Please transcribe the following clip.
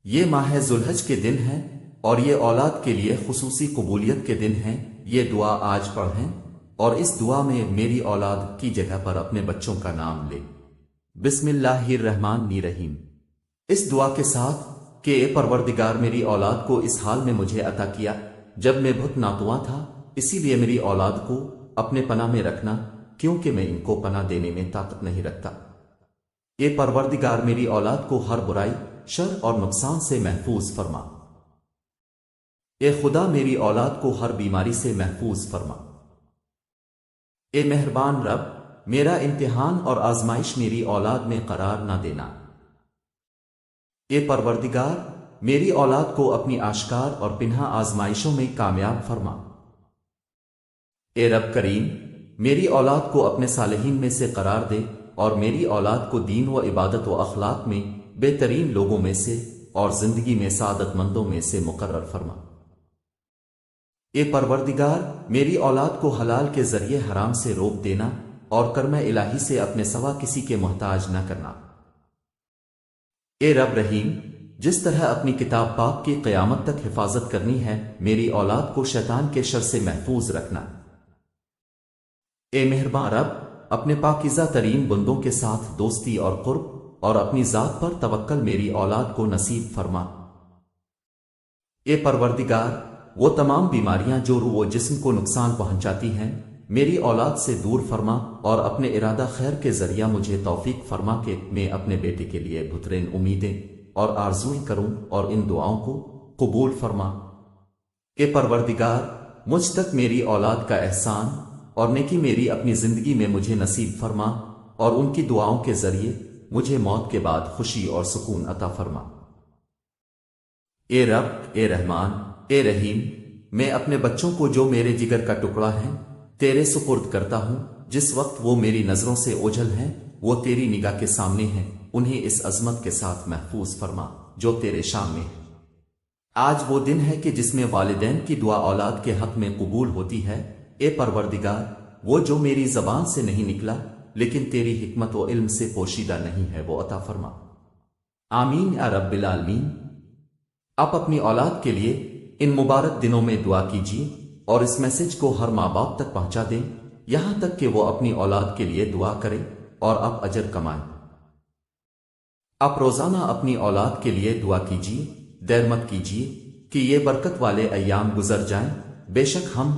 یہ ماہ ذوالحج کے دن ہیں اور یہ اولاد کے لیے خصوصی قبولیت کے دن ہیں۔ یہ دعا آج پڑھیں اور اس دعا میں میری اولاد کی جگہ پر اپنے بچوں کا نام لے۔ بسم اللہ الرحمن الرحیم۔ اس دعا کے ساتھ کہ اے پروردگار، میری اولاد کو اس حال میں مجھے عطا کیا جب میں بہت ناتواں تھا، اسی لیے میری اولاد کو اپنے پناہ میں رکھنا، کیونکہ میں ان کو پناہ دینے میں طاقت نہیں رکھتا۔ اے پروردگار، میری اولاد کو ہر برائی، شر اور نقصان سے محفوظ فرما۔ اے خدا، میری اولاد کو ہر بیماری سے محفوظ فرما۔ اے مہربان رب، میرا امتحان اور آزمائش میری اولاد میں قرار نہ دینا۔ اے پروردگار، میری اولاد کو اپنی آشکار اور پنہا آزمائشوں میں کامیاب فرما۔ اے رب کریم، میری اولاد کو اپنے صالحین میں سے قرار دے اور میری اولاد کو دین و عبادت و اخلاق میں بہترین لوگوں میں سے اور زندگی میں سعادت مندوں میں سے مقرر فرما۔ اے پروردگار، میری اولاد کو حلال کے ذریعے حرام سے روک دینا اور کرم الہی سے اپنے سوا کسی کے محتاج نہ کرنا۔ اے رب رحیم، جس طرح اپنی کتاب پاک کی قیامت تک حفاظت کرنی ہے، میری اولاد کو شیطان کے شر سے محفوظ رکھنا۔ اے مہربان رب، اپنے پاکیزہ ترین بندوں کے ساتھ دوستی اور قرب اور اپنی ذات پر توکل میری اولاد کو نصیب فرما۔ اے پروردگار، وہ تمام بیماریاں جو روح و جسم کو نقصان پہنچاتی ہیں، میری اولاد سے دور فرما اور اپنے ارادہ خیر کے ذریعہ مجھے توفیق فرما کہ میں اپنے بیٹے کے لیے بہترین امیدیں اور آرزوئیں کروں اور ان دعاؤں کو قبول فرما۔ اے پروردگار، مجھ تک میری اولاد کا احسان اور نیکی میری اپنی زندگی میں مجھے نصیب فرما اور ان کی دعاؤں کے ذریعے مجھے موت کے بعد خوشی اور سکون عطا فرما۔ اے رب، اے رحمان، اے رحیم، میں اپنے بچوں کو جو میرے جگر کا ٹکڑا ہیں تیرے سپرد کرتا ہوں۔ جس وقت وہ میری نظروں سے اوجھل ہیں، وہ تیری نگاہ کے سامنے ہیں، انہیں اس عظمت کے ساتھ محفوظ فرما جو تیرے شان میں ہے۔ آج وہ دن ہے کہ جس میں والدین کی دعا اولاد کے حق میں قبول ہوتی ہے۔ اے پروردگار، وہ جو میری زبان سے نہیں نکلا لیکن تیری حکمت و علم سے پوشیدہ نہیں ہے، وہ عطا فرما۔ آمین یا رب العالمین۔ آپ اپنی اولاد کے لیے ان مبارک دنوں میں دعا کیجیے اور اس میسج کو ہر ماں باپ تک پہنچا دیں، یہاں تک کہ وہ اپنی اولاد کے لیے دعا کریں اور آپ اجر کمائیں۔ آپ روزانہ اپنی اولاد کے لیے دعا کیجیے، دیر مت کیجیے کہ یہ برکت والے ایام گزر جائیں۔ بے شک ہم